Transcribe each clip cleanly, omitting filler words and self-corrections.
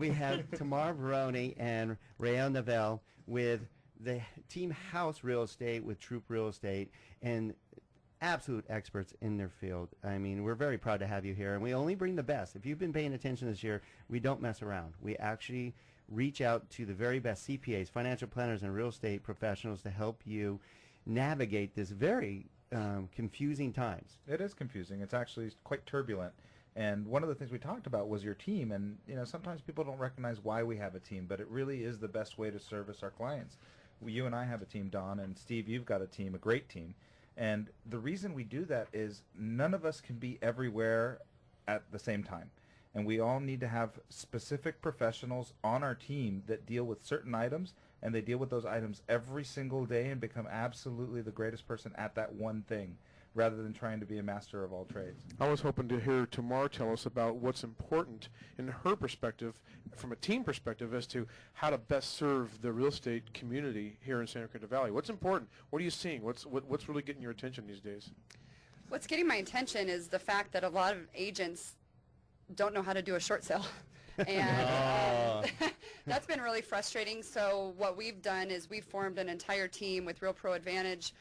We have Tamar, Verone, and Rael Novell with the Team House Real Estate with Troop Real Estate, and absolute experts in their field. I mean, we're very proud to have you here, and we only bring the best. If you've been paying attention this year, we don't mess around. We actually reach out to the very best CPAs, financial planners, and real estate professionals to help you navigate this very confusing times. It is confusing. It's actually quite turbulent. And one of the things we talked about was your team. And, you know, sometimes people don't recognize why we have a team, but it really is the best way to service our clients. You and I have a team, Don, and Steve, you've got a team, a great team. And the reason we do that is none of us can be everywhere at the same time. And we all need to have specific professionals on our team that deal with certain items, and they deal with those items every single day and become absolutely the greatest person at that one thing, rather than trying to be a master of all trades. I was hoping to hear Tamar tell us about what's important in her perspective, from a team perspective, as to how to best serve the real estate community here in Santa Cruz Valley. What's important? What are you seeing? What's really getting your attention these days? What's getting my attention is the fact that a lot of agents don't know how to do a short sale. And that's been really frustrating. So what we've done is we've formed an entire team with Real Pro Advantage.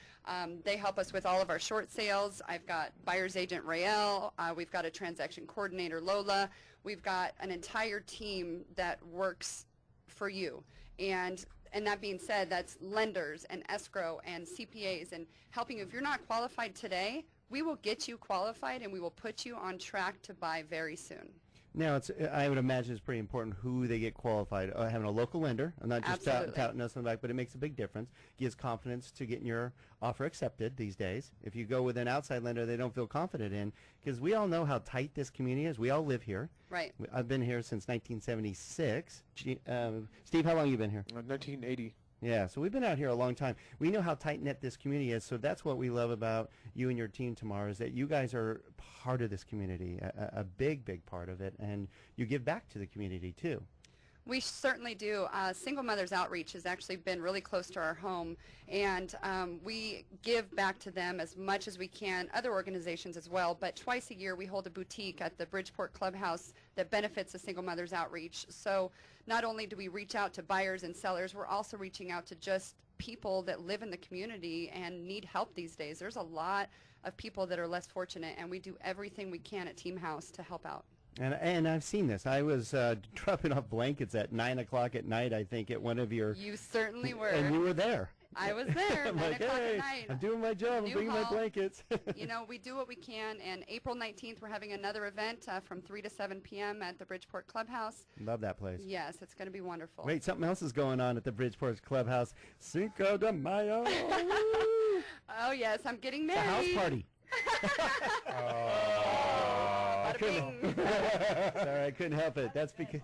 They help us with all of our short sales. I've got buyer's agent Rael. We've got a transaction coordinator Lola. We've got an entire team that works for you. And that being said, that's lenders and escrow and CPAs and helping you. If you're not qualified today, we will get you qualified and we will put you on track to buy very soon. Now, I would imagine it's pretty important who they get qualified. Having a local lender, I'm not just touting us in the back, but it makes a big difference. Gives confidence to getting your offer accepted these days. If you go with an outside lender they don't feel confident in, because we all know how tight this community is. We all live here. Right. I've been here since 1976. Steve, how long have you been here? 1980. Yeah, so we've been out here a long time. We know how tight-knit this community is, so that's what we love about you and your team, Tamar, is that you guys are part of this community, a big, big part of it, and you give back to the community, too. We certainly do. Singe Mothers Outreach has actually been really close to our home, and we give back to them as much as we can, other organizations as well, but twice a year we hold a boutique at the Bridgeport Clubhouse that benefits the Singe Mothers Outreach. So not only do we reach out to buyers and sellers, we're also reaching out to just people that live in the community and need help these days. There's a lot of people that are less fortunate, and we do everything we can at Team House to help out. And I've seen this. I was dropping off blankets at 9 o'clock at night, I think, at one of your... You certainly were. And you were there. I was there, 9 o'clock at night. I'm doing my job. I'm bringing my blankets. You know, we do what we can. And April 19th, we're having another event from 3 to 7 p.m. at the Bridgeport Clubhouse. Love that place. Yes, it's going to be wonderful. Wait, something else is going on at the Bridgeport Clubhouse. Cinco de Mayo. Oh, yes, I'm getting married. It's a house party. Sorry, I couldn't help it. That's because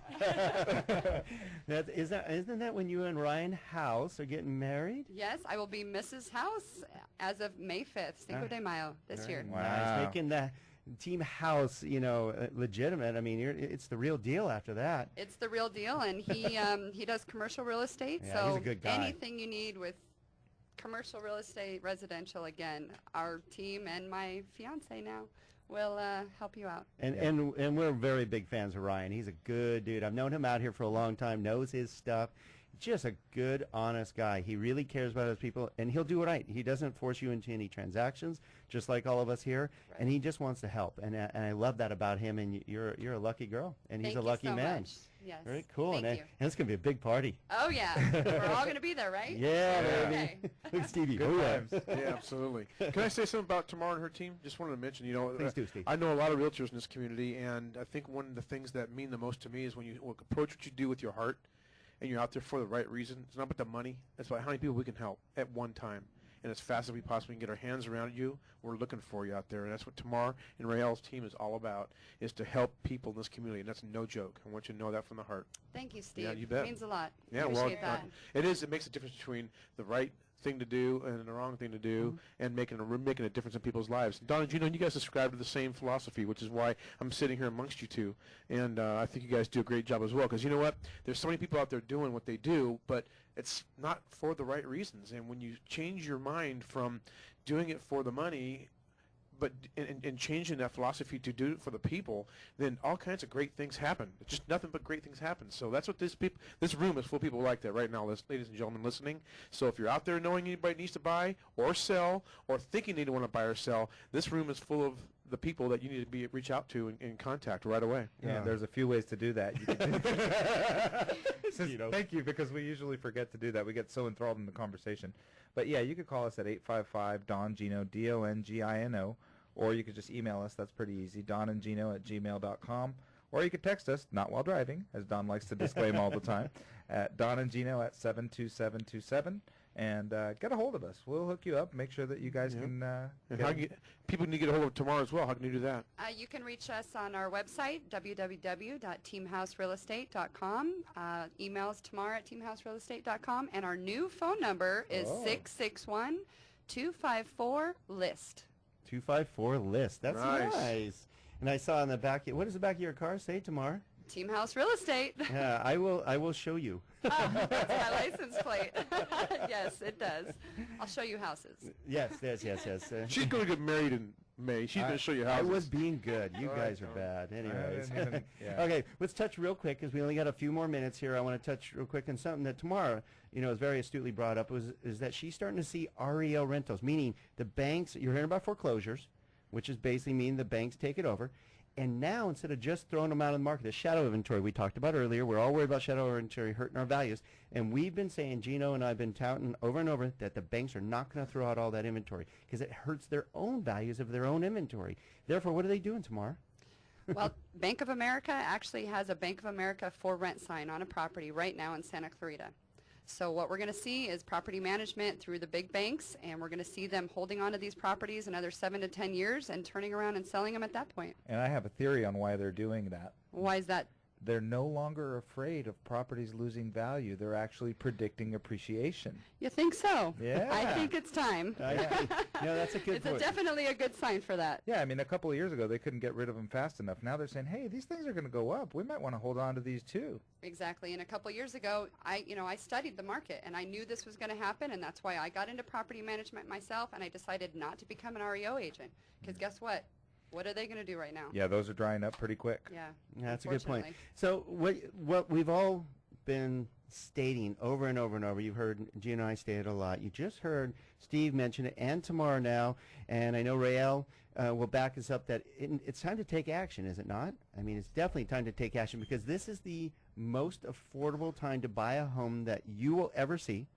isn't that when you and Ryan House are getting married? Yes, I will be Mrs. House as of May 5th, Cinco de Mayo this year. Wow. Nice. Making the Team House, you know, legitimate. I mean, it's the real deal after that. It's the real deal, and he does commercial real estate. Yeah, so he's a good guy. Anything you need with commercial real estate, residential, again, our team and my fiance now will help you out. And we're very big fans of Ryan. He's a good dude. I've known him out here for a long time, knows his stuff. Just a good, honest guy. He really cares about his people, and he'll do it right. He doesn't force you into any transactions, just like all of us here, right. And he just wants to help. And I love that about him, and you're a lucky girl, and he's a lucky man. Much. Yes. Very cool. Thank you. And it's going to be a big party. Oh, yeah. We're all going to be there, right? Yeah, okay. baby. Look, Stevie. Good times. Yeah, absolutely. Can I say something about Tamar and her team? Just wanted to mention, you know, please do, Steve. I know a lot of realtors in this community, and I think one of the things that mean the most to me is when you approach what you do with your heart, and you're out there for the right reason. It's not about the money. It's about how many people we can help at one time. And as fast as we possibly can get our hands around you, we're looking for you out there. And that's what Tamar and Rael's team is all about, is to help people in this community. And that's no joke. I want you to know that from the heart. Thank you, Steve. Yeah, you bet. It means a lot. Yeah, Appreciate well, that. it makes a difference between the right thing to do and the wrong thing to do, and making a difference in people's lives. Don and Gino, you guys subscribe to the same philosophy, which is why I'm sitting here amongst you two, and I think you guys do a great job as well, because you know what? There's so many people out there doing what they do, but it's not for the right reasons, and when you change your mind from doing it for the money but in changing that philosophy to do it for the people, then all kinds of great things happen. It's just nothing but great things happen. So that's what this room is full of people like that right now, ladies and gentlemen listening. So if you're out there knowing anybody needs to buy or sell or thinking they want to buy or sell, this room is full of the people that you need to reach out to and contact right away. Yeah, there's a few ways to do that. You can thank you, because we usually forget to do that. We get so enthralled in the conversation. But yeah, you could call us at 855-DON-GINO, DONGINO, or you could just email us. That's pretty easy, donandgino@gmail.com. Or you could text us, not while driving, as Don likes to disclaim all the time, at donandgino at 72727. And get a hold of us. We'll hook you up. Make sure that you guys can. And people need to get a hold of Tamar as well. How can you do that? You can reach us on our website, www.teamhouserealestate.com. Emails Tamar@teamhouserealestate.com. And our new phone number is 661-254-LIST. 254-LIST. That's Nice. nice. And I saw on the back. What does the back of your car say, Tamar? Team House Real Estate. Yeah, I will show you. That's my license plate. Yes, it does. I'll show you houses. Yes. She's going to get married in May. She's going to show you I houses. was being good. You All guys right, are bad. Anyways. Yeah. Okay, let's touch real quick because we only got a few more minutes here. I want to touch real quick on something that Tamara, is very astutely brought up, is that she's starting to see REO rentals, meaning the banks, you're hearing about foreclosures, which is basically meaning the banks take it over. And now, instead of just throwing them out on the market, the shadow inventory we talked about earlier, we're all worried about shadow inventory hurting our values. And we've been saying, Gino and I have been touting over and over, that the banks are not going to throw out all that inventory because it hurts their own values of their own inventory. Therefore, what are they doing tomorrow? Well, Bank of America actually has a Bank of America for rent sign on a property right now in Santa Clarita. So what we're going to see is property management through the big banks, and we're going to see them holding on to these properties another 7 to 10 years and turning around and selling them at that point. And I have a theory on why they're doing that. Why is that? They're no longer afraid of properties losing value. They're actually predicting appreciation. You think so? Yeah. I think it's time. That's a good point. It's definitely a good sign for that. Yeah, I mean, a couple of years ago, they couldn't get rid of them fast enough. Now they're saying, hey, these things are going to go up. We might want to hold on to these, too. Exactly. And a couple years ago, I studied the market, and I knew this was going to happen, and that's why I got into property management myself, and I decided not to become an REO agent. Because guess what? What are they going to do right now? Yeah, those are drying up pretty quick. Yeah, that's a good point. So what we've all been stating over and over and over, you've heard Gino and I say it a lot. You just heard Steve mention it, and Tamar now, and I know Rael will back us up that it's time to take action, is it not? I mean, it's definitely time to take action because this is the most affordable time to buy a home that you will ever see.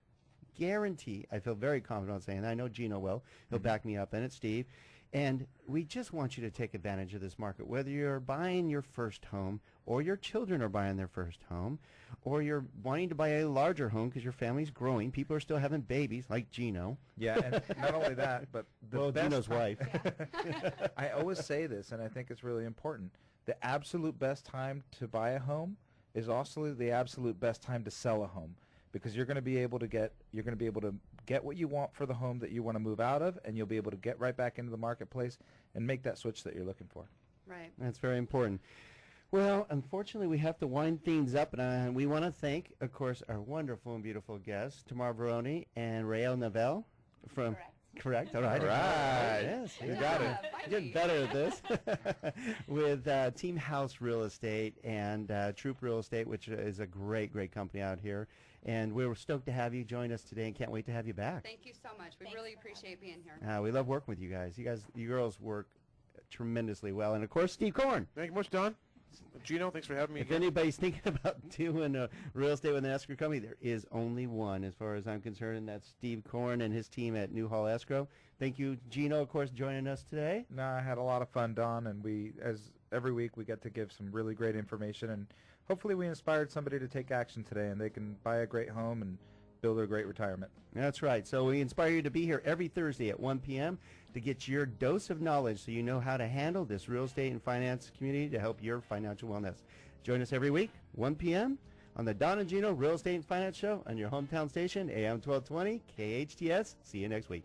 Guarantee. I feel very confident on saying that. I know Gino will. He'll back me up, and it's Steve. And we just want you to take advantage of this market, whether you're buying your first home or your children are buying their first home or you're wanting to buy a larger home because your family's growing. People are still having babies, like Gino. Yeah, and not only that, but Gino's wife. I always say this, and I think it's really important. The absolute best time to buy a home is also the absolute best time to sell a home, because you're going to be able to get what you want for the home that you want to move out of, and you'll be able to get right back into the marketplace and make that switch that you're looking for. Right. That's very important. Well, unfortunately, we have to wind things up, and we want to thank, of course, our wonderful and beautiful guests, Tamar Verone and Rael Novell from. Correct. All right. All right. Yes, you Yeah, got it. finally. Getting better at this. With Team House Real Estate and Troop Real Estate, which is a great, great company out here. And we were stoked to have you join us today and can't wait to have you back. Thank you so much. We really appreciate being here. We love working with you guys. You girls work tremendously well. And, of course, Steve Korn. Thank you much, Don. Gino, thanks for having me If again. anybody's thinking about doing real estate with an escrow company, there is only one as far as I'm concerned, and that's Steve Korn and his team at Newhall Escrow. Thank you, Gino, of course, joining us today. No, I had a lot of fun, Don, and as every week, we get to give some really great information, and hopefully we inspired somebody to take action today, and they can buy a great home and build a great retirement. That's right. So we inspire you to be here every Thursday at 1 p.m. to get your dose of knowledge so you know how to handle this real estate and finance community to help your financial wellness. Join us every week, 1 p.m. on the Don and Gino Real Estate and Finance Show on your hometown station, AM 1220, KHTS. See you next week.